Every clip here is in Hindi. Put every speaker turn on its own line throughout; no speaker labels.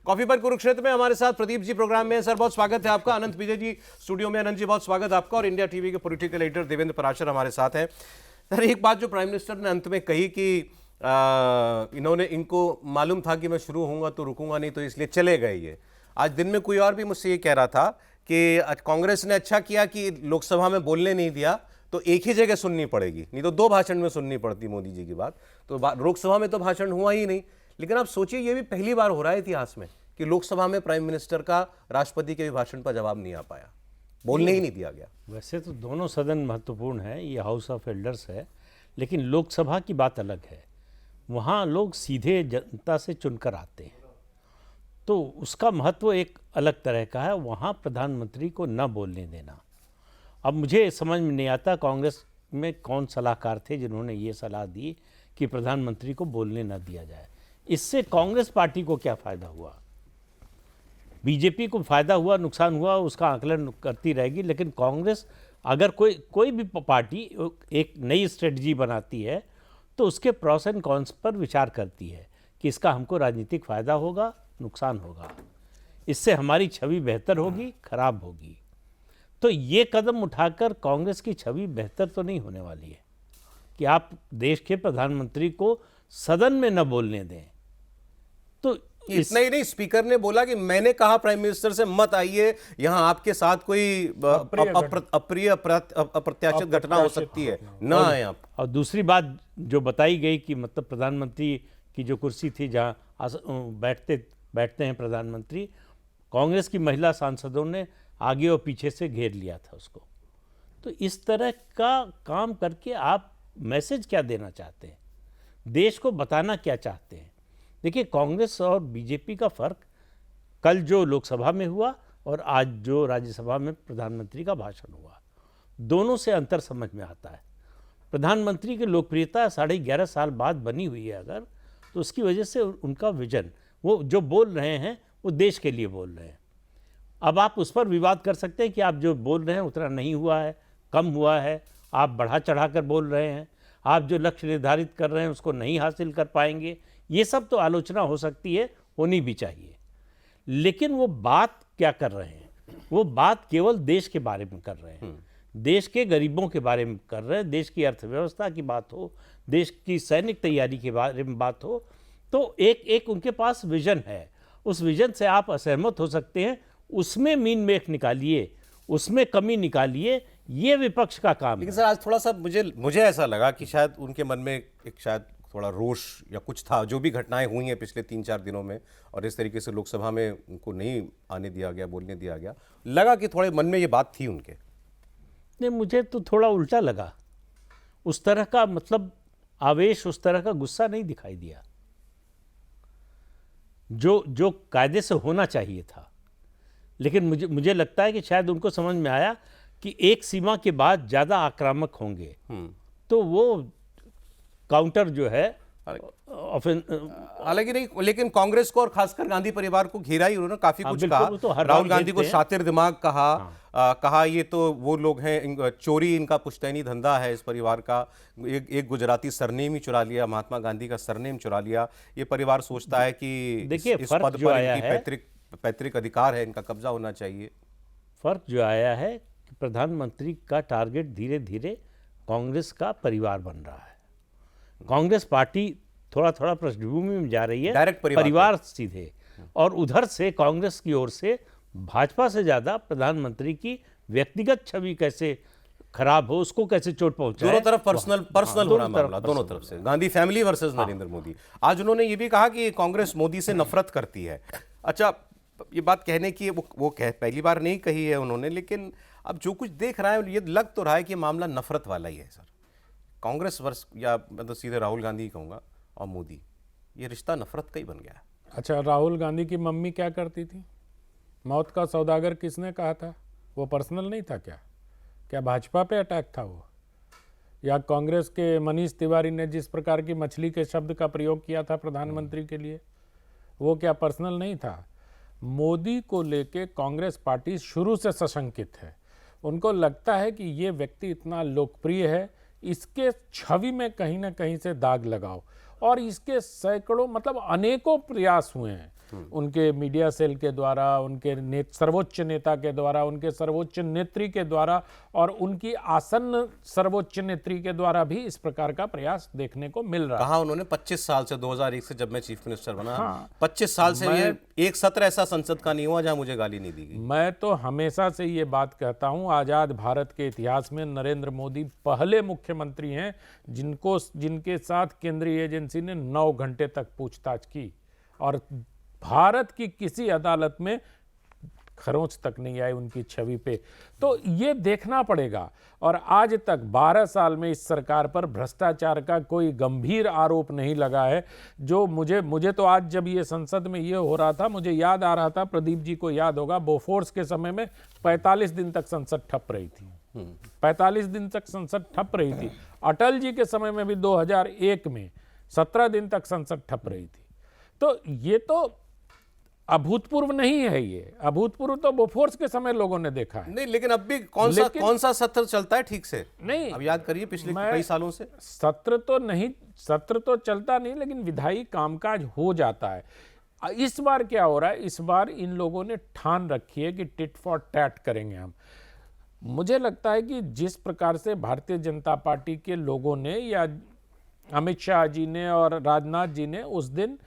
कॉफी पर कुरुक्षेत्र में हमारे साथ प्रदीप जी प्रोग्राम में। सर बहुत स्वागत है आपका। अनंत विजय जी स्टूडियो में। अनंत जी बहुत स्वागत है आपका। और इंडिया टीवी के पॉलिटिकल एडिटर देवेंद्र पराशर हमारे साथ हैं। सर एक बात जो प्राइम मिनिस्टर ने अंत में कही कि इनको मालूम था कि मैं शुरू होऊंगा तो रुकूंगा नहीं, तो इसलिए चले गए ये। आज दिन में कोई और भी मुझसे ये कह रहा था कि कांग्रेस ने अच्छा किया कि लोकसभा में बोलने नहीं दिया, तो एक ही जगह सुननी पड़ेगी, नहीं तो 2 भाषण में सुननी पड़ती मोदी जी की बात। तो लोकसभा में तो भाषण हुआ ही नहीं। लेकिन आप सोचिए ये भी पहली बार हो रहा है इतिहास में कि लोकसभा में प्राइम मिनिस्टर का राष्ट्रपति के भाषण पर जवाब नहीं आ पाया, बोलने ही नहीं दिया गया।
वैसे तो दोनों सदन महत्वपूर्ण है, ये हाउस ऑफ एल्डर्स है, लेकिन लोकसभा की बात अलग है। वहाँ लोग सीधे जनता से चुनकर आते हैं, तो उसका महत्व एक अलग तरह का है। वहाँ प्रधानमंत्री को न बोलने देना। अब मुझे समझ में नहीं आता कांग्रेस में कौन सलाहकार थे जिन्होंने ये सलाह दी कि प्रधानमंत्री को बोलने न दिया जाए। इससे कांग्रेस पार्टी को क्या फ़ायदा हुआ? बीजेपी को फ़ायदा हुआ, नुकसान हुआ, उसका आकलन करती रहेगी। लेकिन कांग्रेस अगर कोई भी पार्टी एक नई स्ट्रेटजी बनाती है तो उसके प्रॉस एंड कॉन्स पर विचार करती है कि इसका हमको राजनीतिक फ़ायदा होगा, नुकसान होगा, इससे हमारी छवि बेहतर होगी, खराब होगी। तो ये कदम उठाकर कांग्रेस की छवि बेहतर तो नहीं होने वाली है कि आप देश के प्रधानमंत्री को सदन में न बोलने दें। तो
इतना ही नहीं, स्पीकर ने बोला कि मैंने कहा प्राइम मिनिस्टर से मत आइए, यहां आपके साथ कोई अप्रिय अप्रत्याशित घटना हो सकती है, ना आए आप।
और दूसरी बात जो बताई गई कि मतलब प्रधानमंत्री की जो कुर्सी थी जहां बैठते हैं प्रधानमंत्री, कांग्रेस की महिला सांसदों ने आगे और पीछे से घेर लिया था उसको। तो इस तरह का काम करके आप मैसेज क्या देना चाहते हैं, देश को बताना क्या चाहते हैं? देखिए, कांग्रेस और बीजेपी का फ़र्क कल जो लोकसभा में हुआ और आज जो राज्यसभा में प्रधानमंत्री का भाषण हुआ, दोनों से अंतर समझ में आता है। प्रधानमंत्री की लोकप्रियता 11.5 साल बाद बनी हुई है अगर, तो उसकी वजह से उनका विजन, वो जो बोल रहे हैं वो देश के लिए बोल रहे हैं। अब आप उस पर विवाद कर सकते हैं कि आप जो बोल रहे हैं उतना नहीं हुआ है, कम हुआ है, आप बढ़ा चढ़ा कर बोल रहे हैं, आप जो लक्ष्य निर्धारित कर रहे हैं उसको नहीं हासिल कर पाएंगे। ये सब तो आलोचना हो सकती है, होनी भी चाहिए। लेकिन वो बात क्या कर रहे हैं? वो बात केवल देश के बारे में कर रहे हैं, देश के गरीबों के बारे में कर रहे हैं। देश की अर्थव्यवस्था की बात हो, देश की सैनिक तैयारी के बारे में बात हो, तो एक उनके पास विजन है। उस विजन से आप असहमत हो सकते हैं, उसमें मीन मेख निकालिए, उसमें कमी निकालिए, ये विपक्ष का काम है।
लेकिन सर आज थोड़ा सा मुझे ऐसा लगा कि शायद उनके मन में एक शायद थोड़ा रोष या कुछ था, जो भी घटनाएं हुई हैं पिछले 3-4 दिनों में, और इस तरीके से लोकसभा में उनको नहीं आने दिया गया, बोलने दिया गया, लगा कि थोड़े मन में ये बात थी उनके।
नहीं, मुझे तो थोड़ा उल्टा लगा। उस तरह का मतलब आवेश, उस तरह का गुस्सा नहीं दिखाई दिया जो कायदे से होना चाहिए था। लेकिन मुझे लगता है कि शायद उनको समझ में आया कि एक सीमा के बाद ज़्यादा आक्रामक होंगे, तो वो काउंटर जो है
हालांकि नहीं, लेकिन कांग्रेस को और खासकर गांधी परिवार को घेरा ही उन्होंने, काफी कुछ कहा।
तो
राहुल गांधी को शातिर दिमाग कहा, कहा ये तो वो लोग हैं, चोरी इनका पुश्तैनी धंधा है इस परिवार का। एक गुजराती सरनेम ही चुरा लिया, महात्मा गांधी का सरनेम चुरा लिया। ये परिवार सोचता है कि
देखिए,
इस पद पर इनकी पैतृक अधिकार है, इनका कब्जा होना चाहिए।
फर्क जो आया है कि प्रधानमंत्री का टारगेट धीरे धीरे कांग्रेस का परिवार बन रहा है। कांग्रेस पार्टी थोड़ा थोड़ा पृष्ठभूमि में जा रही है,
डायरेक्ट
परिवार सीधे, और उधर से कांग्रेस की ओर से भाजपा से ज़्यादा प्रधानमंत्री की व्यक्तिगत छवि कैसे खराब हो, उसको कैसे चोट पहुंचाए।
दोनों तरफ पर्सनल हो रहा मामला, दोनों तरफ से। Gandhi family versus Narendra Modi. आज उन्होंने ये भी कहा कि कांग्रेस मोदी से नफरत करती है। अच्छा, ये बात कहने की वो पहली बार नहीं कही है उन्होंने, लेकिन अब जो कुछ देख रहा है ये लग तो रहा है कि मामला नफरत वाला ही है सर। कांग्रेस वर्स, या मतलब सीधे राहुल गांधी कहूँगा, और मोदी, ये रिश्ता नफरत का ही बन गया है।
अच्छा, राहुल गांधी की मम्मी क्या करती थी? मौत का सौदागर किसने कहा था? वो पर्सनल नहीं था क्या भाजपा पे अटैक था वो? या कांग्रेस के मनीष तिवारी ने जिस प्रकार की मछली के शब्द का प्रयोग किया था प्रधानमंत्री के लिए, वो क्या पर्सनल नहीं था? मोदी को लेके कांग्रेस पार्टी शुरू से सशंकित है। उनको लगता है कि ये व्यक्ति इतना लोकप्रिय है, इसके छवि में कहीं ना कहीं से दाग लगाओ, और इसके सैकड़ों मतलब अनेकों प्रयास हुए हैं उनके मीडिया सेल के द्वारा, उनके सर्वोच्च नेता के द्वारा, उनके सर्वोच्च नेत्री के द्वारा और उनकी आसन्न सर्वोच्च नेत्री के द्वारा भी इस प्रकार का प्रयास देखने को मिल रहा है।
कहा उन्होंने 25 साल से, 2001 से जब मैं चीफ मिनिस्टर बना, 25 साल से ये एक सत्र ऐसा संसद का नहीं हुआ जहां मुझे गाली नहीं दी गई।
मैं तो हमेशा से ये बात कहता हूं, आजाद भारत के इतिहास में नरेंद्र मोदी पहले मुख्यमंत्री हैं जिनके साथ केंद्रीय एजेंसी ने 9 घंटे तक पूछताछ की और भारत की किसी अदालत में खरोंच तक नहीं आई उनकी छवि पे। तो ये देखना पड़ेगा। और आज तक 12 साल में इस सरकार पर भ्रष्टाचार का कोई गंभीर आरोप नहीं लगा है। जो मुझे तो आज जब ये संसद में ये हो रहा था, मुझे याद आ रहा था, प्रदीप जी को याद होगा, बोफोर्स के समय में 45 दिन तक संसद ठप रही थी। 45 दिन तक संसद ठप रही थी। अटल जी के समय में भी 2001 में 17 दिन तक संसद ठप रही थी। तो ये तो अभूतपूर्व नहीं है। ये अभूतपूर्व तो बोफोर्स के समय लोगों ने देखा है।
नहीं, लेकिन अब भी कौन सा सत्र चलता है ठीक से?
नहीं,
अब याद करिए पिछले कई सालों से
सत्र तो चलता नहीं, लेकिन विधायी कामकाज हो जाता है। इस बार क्या हो रहा है, इस बार इन लोगों ने ठान रखी है कि टिट फॉर टैट करेंगे हम। मुझे लगता है कि जिस प्रकार से भारतीय जनता पार्टी के लोगों ने या अमित शाह जी ने और राजनाथ जी ने उस दिन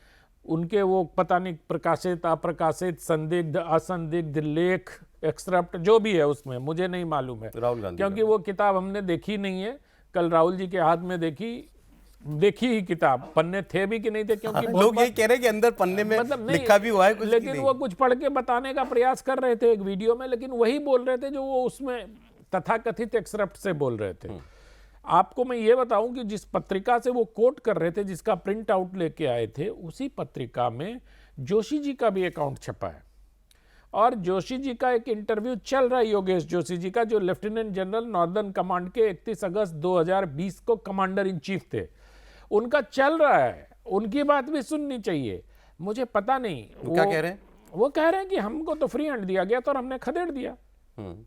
उनके वो पता नहीं प्रकाशित अप्रकाशित संदिग्ध असंदिग्ध लेख एक्सट्रैक्ट जो भी है उसमें मुझे नहीं मालूम है,
राहुल गांधी,
क्योंकि वो किताब हमने देखी नहीं है। कल राहुल जी के हाथ में देखी ही किताब, पन्ने थे भी कि नहीं थे, क्योंकि
लोग ये कह रहे हैं कि अंदर पन्ने में लिखा भी हुआ है कुछ,
लेकिन वो कुछ पढ़ के बताने का प्रयास कर रहे थे एक वीडियो में, लेकिन वही बोल रहे थे जो वो उसमें तथाकथित एक्सट्रैक्ट से बोल रहे थे। आपको मैं ये बताऊं कि जिस पत्रिका से वो कोट कर रहे थे, जिसका प्रिंट आउट लेके आए थे, उसी पत्रिका में जोशी जी का भी अकाउंट छपा है और जोशी जी का एक इंटरव्यू चल रहा है, योगेश जोशी जी का, जो लेफ्टिनेंट जनरल नॉर्दर्न कमांड के 31 अगस्त 2020 को कमांडर इन चीफ थे। उनका चल रहा है, उनकी बात भी सुननी चाहिए। मुझे पता नहीं
वो क्या कह रहे हैं।
वो कह रहे हैं कि हमको तो फ्री हैंड दिया गया था और हमने खदेड़ दिया।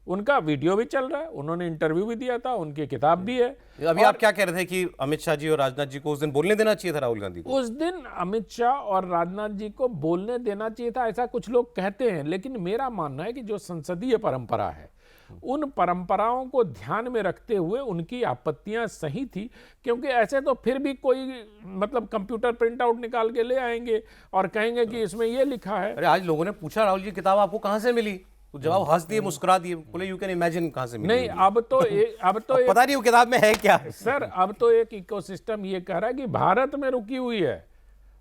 उनका वीडियो भी चल रहा है, उन्होंने इंटरव्यू भी दिया था, उनकी किताब भी है।
अभी आप क्या कह रहे थे कि अमित शाह जी और राजनाथ जी को उस दिन बोलने देना चाहिए था राहुल गांधी को?
उस दिन अमित शाह और राजनाथ जी को बोलने देना चाहिए था, ऐसा कुछ लोग कहते हैं। लेकिन मेरा मानना है कि जो संसदीय परंपरा है, उन परंपराओं को ध्यान में रखते हुए उनकी आपत्तियां सही थी, क्योंकि ऐसे तो फिर भी कोई मतलब कंप्यूटर प्रिंट आउट निकाल के ले आएंगे और कहेंगे कि इसमें ये लिखा है।
अरे आज लोगों ने पूछा राहुल जी किताब आपको कहां से मिली, तो जवाब हंस दिए, मुस्कुरा दिए, बोले यू कैन इमेजिन कहां से मिली।
नहीं, अब तो
पता नहीं वो किताब में है क्या।
सर, अब तो एक इकोसिस्टम ये कह रहा है कि भारत में रुकी हुई है,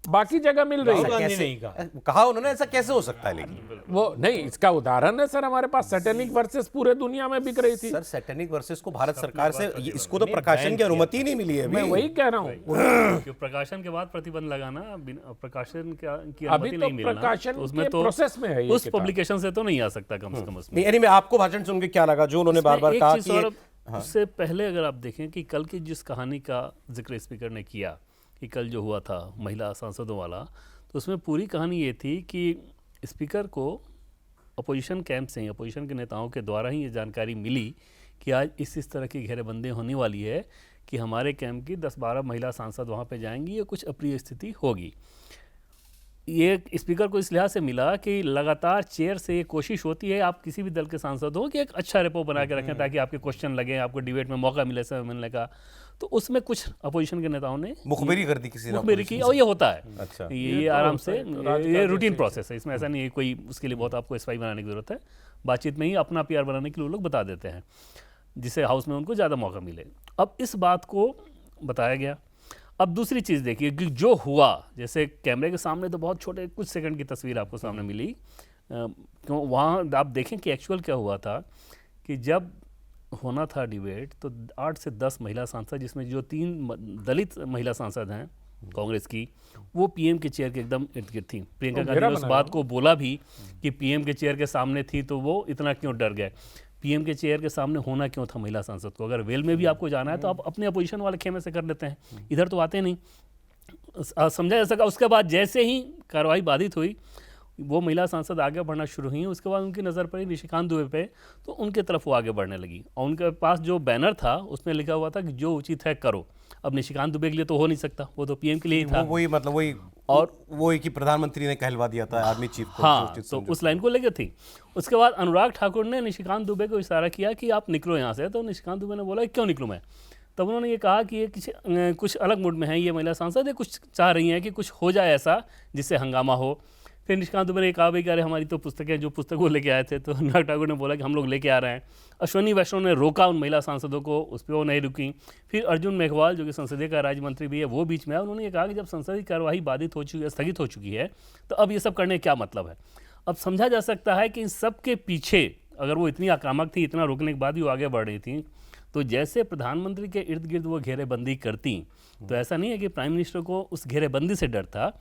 बाकी जगह मिल रही है।
कैसे नहीं
कहा उन्होंने, ऐसा कैसे हो सकता है? लेकिन
वो नहीं, इसका उदाहरण है सर, हमारे पास सैटेनिक वर्सेस पूरे दुनिया में बिक रही थी।
सर सैटेनिक वर्सेस को भारत सरकार से इसको तो प्रकाशन की अनुमति नहीं मिली है।
मैं वही कह रहा हूँ,
प्रकाशन के बाद प्रतिबंध लगाना, प्रकाशन की
अभी
अनुमति
तो
नहीं मिलना,
प्रकाशन
तो उसमें
के
तो
प्रोसेस में है ये
उस
किताब।
पब्लिकेशन से तो नहीं आ सकता कम से कम उसमें।
नहीं, anyway, आपको भाषण सुन के क्या लगा जो उन्होंने बार बार
एक
कहा
चीज़
कि
और उससे पहले अगर आप देखें कि कल की जिस कहानी का जिक्र स्पीकर ने किया कि कल जो हुआ था महिला सांसदों वाला, तो उसमें पूरी कहानी ये थी कि स्पीकर को अपोजिशन कैंप से, अपोजिशन के नेताओं के द्वारा ही ये जानकारी मिली कि आज इस तरह की घेरेबंदी होने वाली है कि हमारे कैंप की 10-12 महिला सांसद वहाँ पे जाएंगी, ये कुछ अप्रिय स्थिति होगी। ये स्पीकर को इस लिहाज से मिला कि लगातार चेयर से ये कोशिश होती है, आप किसी भी दल के सांसद हो, कि एक अच्छा रेपो बना के रखें ताकि आपके क्वेश्चन लगे, आपको डिबेट में मौका मिले, समय मिलने का। तो उसमें कुछ अपोजिशन के नेताओं ने
मुखबिरी कर दी किसी ने,
मुखबिरी की, और ये होता है।
अच्छा,
ये आराम से, ये रूटीन प्रोसेस है, इसमें ऐसा नहीं है कोई उसके लिए बहुत आपको स्पाई बनाने की जरूरत है। बातचीत में ही अपना पीआर बनाने के लिए लोग बता देते हैं, जिससे हाउस में उनको ज़्यादा मौका मिले। अब इस बात को बताया गया। अब दूसरी चीज़ देखिए कि जो हुआ, जैसे कैमरे के सामने तो बहुत छोटे कुछ सेकंड की तस्वीर आपको सामने मिली, क्यों वहाँ आप देखें कि एक्चुअल क्या हुआ था कि जब होना था डिबेट, तो 8 से 10 महिला सांसद, जिसमें जो 3 दलित महिला सांसद हैं कांग्रेस की, वो पीएम के चेयर के एकदम इर्द गिर्द थी। प्रियंका गांधी ने उस बात को बोला भी कि पीएम के चेयर के सामने थी तो वो इतना क्यों डर गए। पीएम के चेयर के सामने होना क्यों था महिला सांसद को? अगर वेल में भी आपको जाना है तो आप अपने अपोजिशन वाले खेमे से कर लेते हैं, इधर तो आते नहीं, समझा जा सका। उसके बाद जैसे ही कार्रवाई बाधित हुई, वो महिला सांसद आगे बढ़ना शुरू हुई। उसके बाद उनकी नज़र पड़ी निशिकांत दुबे पे, तो उनके तरफ वो आगे बढ़ने लगी और उनके पास जो बैनर था उसमें लिखा हुआ था कि जो उचित है करो। अब निशिकांत दुबे के लिए तो हो नहीं सकता, वो तो पीएम के लिए ही था।
वही मतलब वही
और
वही कि प्रधानमंत्री ने कहलवा दिया था आर्मी चीफ को।
हाँ, तो उस लाइन को लेकर थी। उसके बाद अनुराग ठाकुर ने निशिकांत दुबे को इशारा किया कि आप निकलो यहाँ से, तो निशिकांत दुबे ने बोला क्यों निकलूँ मैं। तब उन्होंने ये कहा कि ये कुछ अलग मूड में है ये महिला सांसद, ये कुछ चाह रही हैं कि कुछ हो जाए ऐसा जिससे हंगामा हो। फिर निशिकांत दुबे ने कहा भाई कि अरे हमारी तो पुस्तकें, जो पुस्तक वो लेके आए थे, तो अनुराग ठाकुर ने बोला कि हम लोग लेके आ रहे हैं। अश्विनी वैष्णव ने रोका उन महिला सांसदों को, उस पर वो नहीं रुकी। फिर अर्जुन मेघवाल जो कि संसदीय कार्य राज्य मंत्री भी है, वो बीच में आया। उन्होंने ये कहा कि जब संसदीय कार्यवाही बाधित हो चुकी है, स्थगित हो चुकी है, तो अब ये सब करने क्या मतलब है। अब समझा जा सकता है कि इन सब के पीछे अगर वो इतनी आक्रामक थी, इतना रोकने के बाद भी वो आगे बढ़ रही थी, तो जैसे प्रधानमंत्री के इर्द गिर्द वो घेरेबंदी करती, तो ऐसा नहीं है कि प्राइम मिनिस्टर को उस घेरेबंदी से डर था।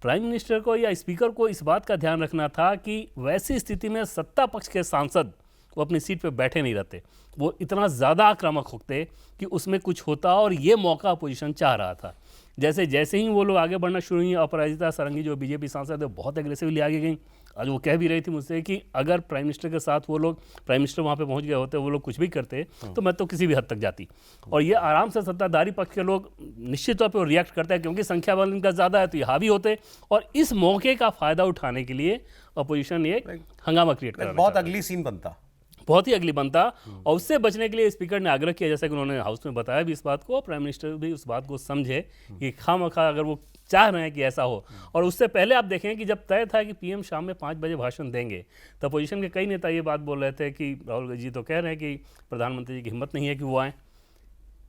प्राइम मिनिस्टर को या स्पीकर को इस बात का ध्यान रखना था कि वैसी स्थिति में सत्ता पक्ष के सांसद वो अपनी सीट पर बैठे नहीं रहते, वो इतना ज़्यादा आक्रामक होते कि उसमें कुछ होता, और ये मौका अपोजिशन चाह रहा था। जैसे ही वो लोग आगे बढ़ना शुरू हुई, अपराजिता सारंगी जो बीजेपी सांसद है बहुत एग्रेसिवली आगे गई। आज वो कह भी रही थी मुझसे कि अगर प्राइम मिनिस्टर के साथ वो लोग, प्राइम मिनिस्टर वहाँ पे पहुँच गए होते, वो लोग कुछ भी करते, तो मैं तो किसी भी हद तक जाती। और ये आराम से सत्ताधारी पक्ष के लोग निश्चित तौर पर रिएक्ट करते हैं, क्योंकि संख्या बल इनका ज़्यादा है, तो ये हावी होते। और इस मौके का फ़ायदा उठाने के लिए अपोजिशन ये हंगामा क्रिएट कर
बहुत अगली सीन बनता,
बहुत ही अगली बनता। और उससे बचने के लिए स्पीकर ने आग्रह किया, जैसा कि उन्होंने हाउस में बताया भी इस बात को, प्राइम मिनिस्टर भी उस बात को समझे कि खामखा अगर वो चाह रहे हैं कि ऐसा हो। और उससे पहले आप देखें कि जब तय था कि पीएम शाम में 5 बजे भाषण देंगे, तो अपोजिशन के कई नेता ये बात बोल रहे थे कि राहुल जी तो कह रहे हैं कि प्रधानमंत्री जी की हिम्मत नहीं है कि वो आएँ।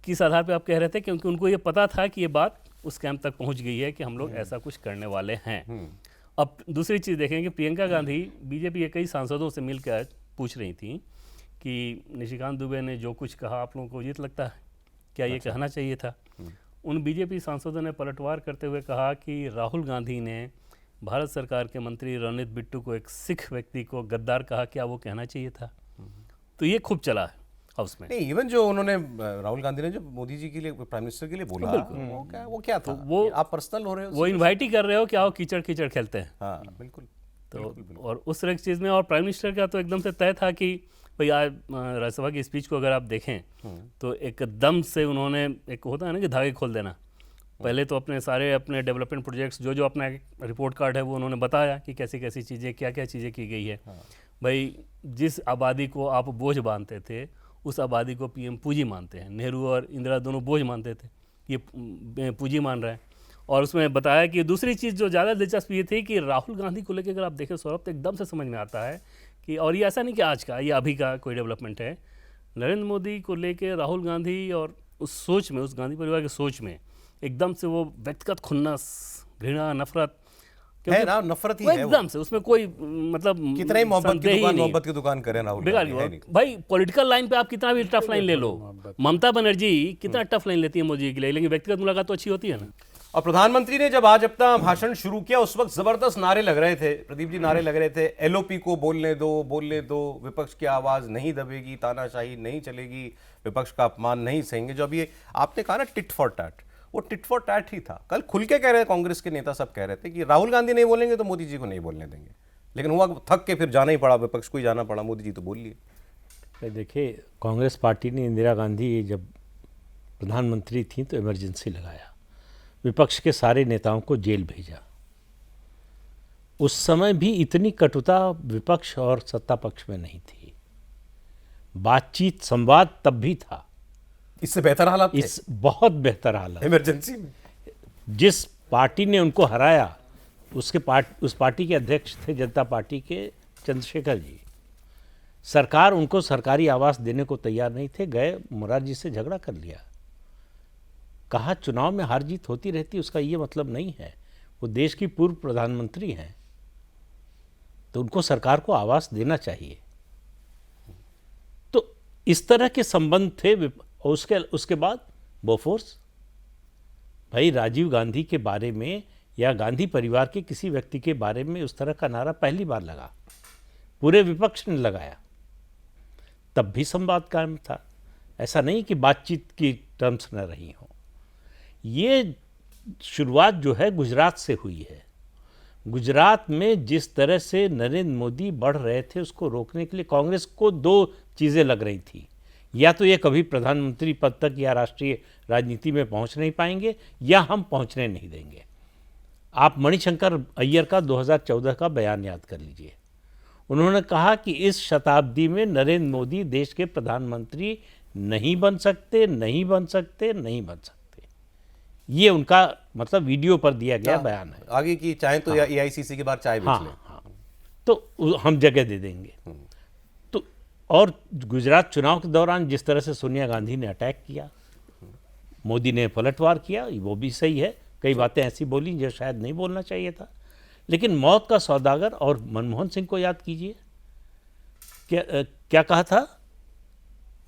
किस आधार पर आप कह रहे थे? क्योंकि उनको ये पता था कि ये बात उस कैंप तक पहुँच गई है कि हम लोग ऐसा कुछ करने वाले हैं। अब दूसरी चीज़ देखें कि प्रियंका गांधी बीजेपी के कई सांसदों से मिलकर पूछ रही थी कि निशिकांत दुबे ने जो कुछ कहा आप लोगों को उचित लगता है, क्या ये कहना चाहिए था। उन बीजेपी सांसदों ने पलटवार करते हुए कहा कि राहुल गांधी ने भारत सरकार के मंत्री रणजीत बिट्टू को एक सिख व्यक्ति को गद्दार कहा, क्या वो कहना चाहिए था। तो ये खूब चला है हाउस में।
नहीं, इवन जो उन्होंने राहुल गांधी ने जो मोदी जी के लिए, प्राइम मिनिस्टर के लिए बोला, वो क्या था?
वो
आप पर्सनल हो रहे हो,
वो इन्वाइट ही कर रहे हो कि आओ कीचड़ कीचड़ खेलते हैं।
हाँ बिल्कुल।
तो और उस तरह की चीज़ में, और प्राइम मिनिस्टर का तो एकदम से तय था कि भाई आज राज्यसभा की स्पीच को अगर आप देखें तो एकदम से उन्होंने, एक होता है ना कि धागे खोल देना, पहले तो अपने डेवलपमेंट प्रोजेक्ट्स जो अपना रिपोर्ट कार्ड है वो उन्होंने बताया कि कैसी कैसी चीज़ें, क्या क्या चीज़ें की गई है। भाई जिस आबादी को आप बोझ मानते थे, उस आबादी को पीएम पूंजी मानते हैं। नेहरू और इंदिरा दोनों बोझ मानते थे, ये पूंजी मान रहे हैं। और उसमें बताया कि दूसरी चीज़ जो ज़्यादा दिलचस्प ये थी कि राहुल गांधी को लेकर अगर आप देखें सौरभ, तो एकदम से समझ में आता है कि, और ये ऐसा नहीं कि आज का, ये अभी का कोई डेवलपमेंट है, नरेंद्र मोदी को लेकर राहुल गांधी और उस सोच में, उस गांधी परिवार की सोच में एकदम से वो व्यक्तिगत खुन्नस, घृणा, नफरत
है ना, नफरत ही
वो
है
एकदम से, उसमें कोई मतलब
कितना ही मोहब्बत की दुकान करें राहुल
बेकार
गांधी।
भाई पॉलिटिकल लाइन पे आप कितना भी टफ लाइन ले लो, ममता बनर्जी कितना टफ लाइन लेती है मोदी के लिए, लेकिन व्यक्तिगत मुलाकात तो अच्छी होती है ना।
और प्रधानमंत्री ने जब आज अपना भाषण शुरू किया, उस वक्त जबरदस्त नारे लग रहे थे, प्रदीप जी, नारे लग रहे थे, एलओपी को बोलने दो, विपक्ष की आवाज नहीं दबेगी, तानाशाही नहीं चलेगी, विपक्ष का अपमान नहीं सहेंगे। जो अभी आपने कहा ना टिट फॉर टैट, वो टिट फॉर टैट ही था। कल खुल के कह रहे, कांग्रेस के नेता सब कह रहे थे कि राहुल गांधी नहीं बोलेंगे तो मोदी जी को नहीं बोलने देंगे, लेकिन हुआ थक के फिर जाना ही पड़ा, विपक्ष को ही जाना पड़ा, मोदी जी तो बोल लिए।
देखिए, कांग्रेस पार्टी ने इंदिरा गांधी जब प्रधानमंत्री थी तो इमरजेंसी लगाया, विपक्ष के सारे नेताओं को जेल भेजा। उस समय भी इतनी कटुता विपक्ष और सत्ता पक्ष में नहीं थी, बातचीत संवाद तब भी था।
इससे बेहतर हालात थे,
इस बहुत बेहतर हालात
इमरजेंसी में।
जिस पार्टी ने उनको हराया, उस पार्टी के अध्यक्ष थे जनता पार्टी के चंद्रशेखर जी। सरकार उनको सरकारी आवास देने को तैयार नहीं थे, गए मोरारजी से झगड़ा कर लिया। कहा चुनाव में हार जीत होती रहती, उसका ये मतलब नहीं है, वो देश की पूर्व प्रधानमंत्री हैं, तो उनको सरकार को आवास देना चाहिए। तो इस तरह के संबंध थे। और उसके बाद बोफोर्स, भाई राजीव गांधी के बारे में या गांधी परिवार के किसी व्यक्ति के बारे में उस तरह का नारा पहली बार लगा, पूरे विपक्ष ने लगाया, तब भी संवाद कायम था। ऐसा नहीं कि बातचीत की टर्म्स न रही हों। ये शुरुआत जो है गुजरात से हुई है। गुजरात में जिस तरह से नरेंद्र मोदी बढ़ रहे थे, उसको रोकने के लिए कांग्रेस को दो चीज़ें लग रही थी या तो ये कभी प्रधानमंत्री पद तक या राष्ट्रीय राजनीति में पहुंच नहीं पाएंगे या हम पहुंचने नहीं देंगे। आप मणिशंकर अय्यर का 2014 का बयान याद कर लीजिए। उन्होंने कहा कि इस शताब्दी में नरेंद्र मोदी देश के प्रधानमंत्री नहीं बन सकते, नहीं बन सकते, नहीं बन सकते। ये उनका मतलब वीडियो पर दिया गया बयान है।
आगे की चाहे तो या एआईसीसी के बाद चाय बेच लें।
हाँ, तो हम जगह दे देंगे। तो और गुजरात चुनाव के दौरान जिस तरह से सोनिया गांधी ने अटैक किया, मोदी ने पलटवार किया, वो भी सही है। कई बातें ऐसी बोली जो शायद नहीं बोलना चाहिए था। लेकिन मौत का सौदागर और मनमोहन सिंह को याद कीजिए, क्या कहा था,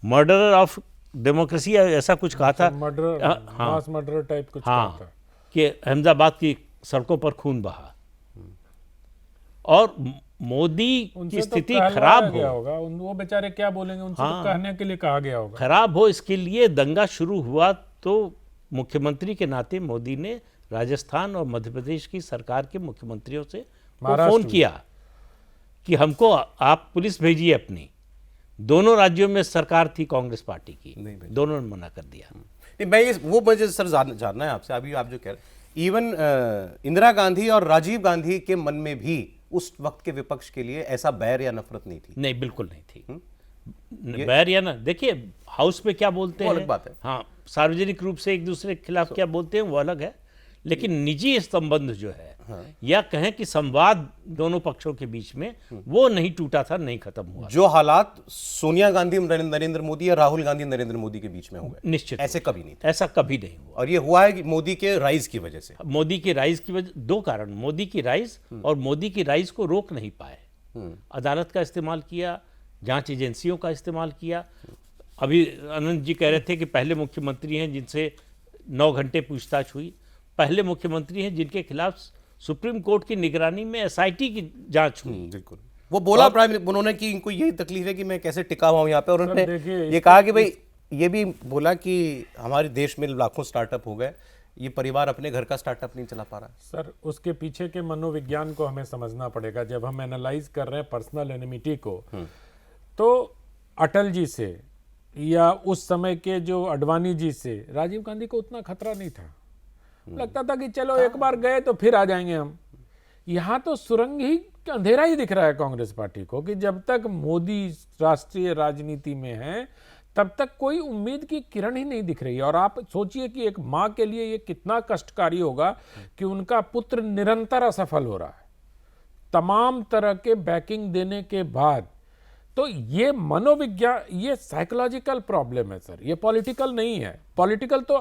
मर्डरर ऑफ डेमोक्रेसी ऐसा कुछ कहा था,
मर्डर,
हाँ,
मास मर्डर टाइप कुछ
हाँ,
कहा था
कि अहमदाबाद की सड़कों पर खून बहा। और मोदी की
उनसे तो
स्थिति
कहलवाया
खराब
गया
हो,
होगा, वो बेचारे क्या बोलेंगे, उनसे तो कहने के लिए कहा गया होगा।
खराब हो, इसके लिए दंगा शुरू हुआ तो मुख्यमंत्री के नाते मोदी ने राजस्थान और मध्य प्रदेश की सरकार के मुख्यमंत्रियों से फोन किया कि हमको आप पुलिस भेजिए अपनी। दोनों राज्यों में सरकार थी कांग्रेस पार्टी की, दोनों ने मना कर दिया।
नहीं, मैं ये वो मुझे सर जानना है आपसे, अभी आप जो कह रहे, इवन इंदिरा गांधी और राजीव गांधी के मन में भी उस वक्त के विपक्ष के लिए ऐसा बैर या नफरत नहीं थी?
नहीं, बिल्कुल नहीं थी। बैर या ना, देखिए हाउस में क्या बोलते हैं,
अलग बात है।
हाँ, सार्वजनिक रूप से एक दूसरे के खिलाफ क्या बोलते हैं वो अलग है, लेकिन निजी संबंध जो है, या कहें कि संवाद दोनों पक्षों के बीच में, वो नहीं टूटा था, नहीं खत्म हुआ।
जो हालात सोनिया गांधी नरेंद्र मोदी या राहुल गांधी नरेंद्र मोदी के बीच में हो गए,
निश्चित
ऐसे कभी नहीं था।
ऐसा कभी नहीं हुआ।
और ये हुआ है कि मोदी के राइज की वजह से।
मोदी की राइज की वजह, दो कारण, मोदी की राइज और मोदी की राइज को रोक नहीं पाए। अदालत का इस्तेमाल किया, जांच एजेंसियों का इस्तेमाल किया। अभी अनंत जी कह रहे थे कि पहले मुख्यमंत्री हैं जिनसे 9 घंटे पूछताछ हुई, पहले मुख्यमंत्री हैं जिनके खिलाफ सुप्रीम कोर्ट की निगरानी में एसआईटी की जांच हुई।
बिल्कुल, वो बोला उन्होंने कि इनको यही तकलीफ है कि मैं कैसे टिका हुआ हूं यहाँ पे, और उन्होंने
देखिए,
ये कहा कि भाई, ये भी बोला कि हमारे देश में लाखों स्टार्टअप हो गए, ये परिवार अपने घर का स्टार्टअप नहीं चला पा रहा।
सर, उसके पीछे के मनोविज्ञान को हमें समझना पड़ेगा। जब हम एनालाइज कर रहे हैं पर्सनल एनिमिटी को, तो अटल जी से या उस समय के जो अडवाणी जी से राजीव गांधी को उतना खतरा नहीं था। लगता था कि चलो एक बार गए तो फिर आ जाएंगे हम। यहाँ तो सुरंग ही, अंधेरा ही दिख रहा है कांग्रेस पार्टी को कि जब तक मोदी राष्ट्रीय राजनीति में है तब तक कोई उम्मीद की किरण ही नहीं दिख रही है। और आप सोचिए कि एक माँ के लिए ये कितना कष्टकारी होगा कि उनका पुत्र निरंतर असफल हो रहा है, तमाम तरह के बैकिंग देने के बाद। तो ये मनोविज्ञान, ये साइकोलॉजिकल प्रॉब्लम है सर, ये पॉलिटिकल नहीं है। पॉलिटिकल तो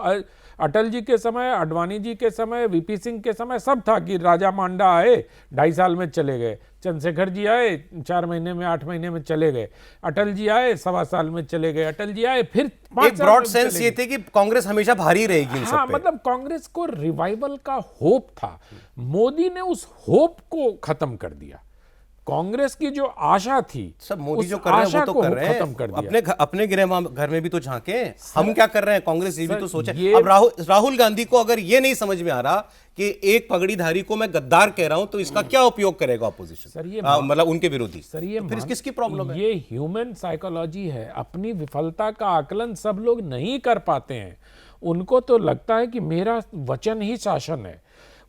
अटल जी के समय, अडवाणी जी के समय, वीपी सिंह के समय सब था कि राजा मांडा आए 2.5 साल में चले गए, चंद्रशेखर जी आए 4 महीने में, 8 महीने में चले गए, अटल जी आए 1.25 साल में चले गए, अटल जी आए फिर 5
एक ब्रॉड सेंस ये थे कि कांग्रेस हमेशा भारी रहेगी इन सब
हाँ,
पे।
मतलब कांग्रेस को रिवाइवल का होप था, मोदी ने उस होप को खत्म कर दिया। कांग्रेस की जो आशा थी,
सब मोदी
उस
जो कर रहे हैं वो
आशा
तो
को
कर रहे हैं,
खत्म कर दिया।
अपने घर में भी तो झांके, हम क्या कर रहे हैं, कांग्रेस ये भी तो सोचे।
ये-
अब राहुल गांधी को अगर ये नहीं समझ में आ रहा कि एक पगड़ीधारी को मैं गद्दार कह रहा हूं, तो इसका क्या उपयोग करेगा ऑपोजिशन,
सर, ये
मतलब उनके विरोधी।
सर, ये
तो फिर किसकी प्रॉब्लम है?
ये ह्यूमन साइकोलॉजी है। अपनी विफलता का आकलन सब लोग नहीं कर पाते हैं। उनको तो लगता है कि मेरा वचन ही शासन है।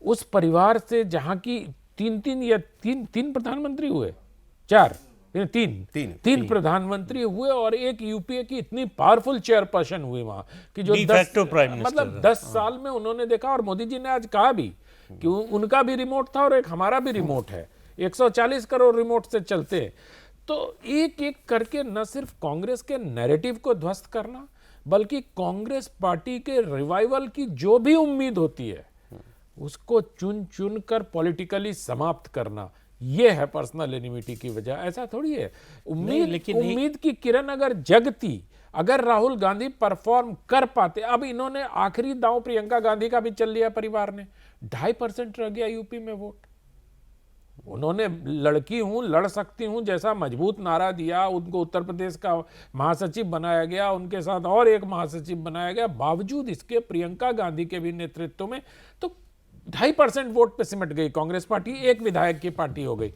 उस परिवार से जहां की तीन प्रधानमंत्री हुए, 3 प्रधानमंत्री हुए और एक यूपीए की इतनी पावरफुल चेयरपर्सन हुई वहां कि जो
De facto प्राइम मिनिस्टर,
मतलब 10 साल में उन्होंने देखा। और मोदी जी ने आज कहा भी कि उनका भी रिमोट था और एक हमारा भी रिमोट है, 140 करोड़ रिमोट से चलते हैं। तो एक एक करके न सिर्फ कांग्रेस के नैरेटिव को ध्वस्त करना, बल्कि कांग्रेस पार्टी के रिवाइवल की जो भी उम्मीद होती है उसको चुन चुन कर पॉलिटिकली समाप्त करना, ये है पर्सनल एनिमिटी की वजह। ऐसा थोड़ी है। उम्मीद की किरण अगर जगती, अगर राहुल गांधी परफॉर्म कर पाते। अब इन्होंने आखिरी दांव प्रियंका गांधी का भी चल लिया परिवार ने, 2.5% रह गया यूपी में वोट। उन्होंने लड़की हूं, लड़ सकती हूं जैसा मजबूत नारा दिया, उनको उत्तर प्रदेश का महासचिव बनाया गया, उनके साथ और एक महासचिव बनाया गया। बावजूद इसके प्रियंका गांधी के भी नेतृत्व में तो 2.5% वोट पे सिमट गई कांग्रेस पार्टी, एक विधायक की पार्टी हो गई।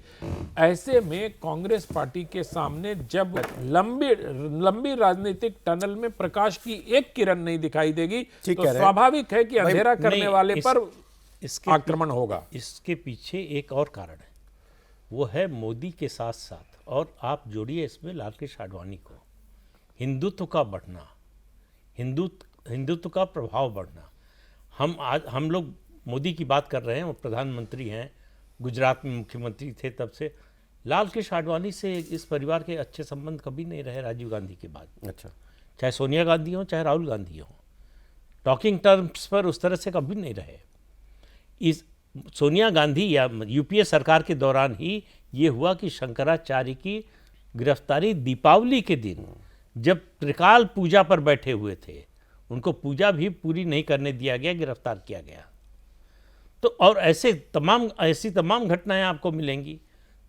ऐसे में कांग्रेस पार्टी के सामने जब लंबी राजनीतिक टनल में प्रकाश की एक किरण नहीं दिखाई देगी
ठीक
तो
कह रहे हैं।
स्वाभाविक है कि अंधेरा करने
नहीं,
वाले पर
इसके
आक्रमण होगा।
इसके पीछे एक और कारण है, वो है मोदी के साथ साथ, और आप जोड़िए इसमें लालकृष्ण आडवाणी को, हिंदुत्व का बढ़ना, हिंदुत्व का प्रभाव बढ़ना। हम लोग मोदी की बात कर रहे हैं, वो प्रधानमंत्री हैं, गुजरात में मुख्यमंत्री थे तब से। लालकृष्ण आडवाणी से इस परिवार के अच्छे संबंध कभी नहीं रहे राजीव गांधी के बाद।
अच्छा,
चाहे सोनिया गांधी हो चाहे राहुल गांधी हो, टॉकिंग टर्म्स पर उस तरह से कभी नहीं रहे। इस सोनिया गांधी या यूपीए सरकार के दौरान ही ये हुआ कि शंकराचार्य की गिरफ्तारी दीपावली के दिन, जब त्रिकाल पूजा पर बैठे हुए थे, उनको पूजा भी पूरी नहीं करने दिया गया, गिरफ्तार किया गया। तो और ऐसी तमाम घटनाएं आपको मिलेंगी।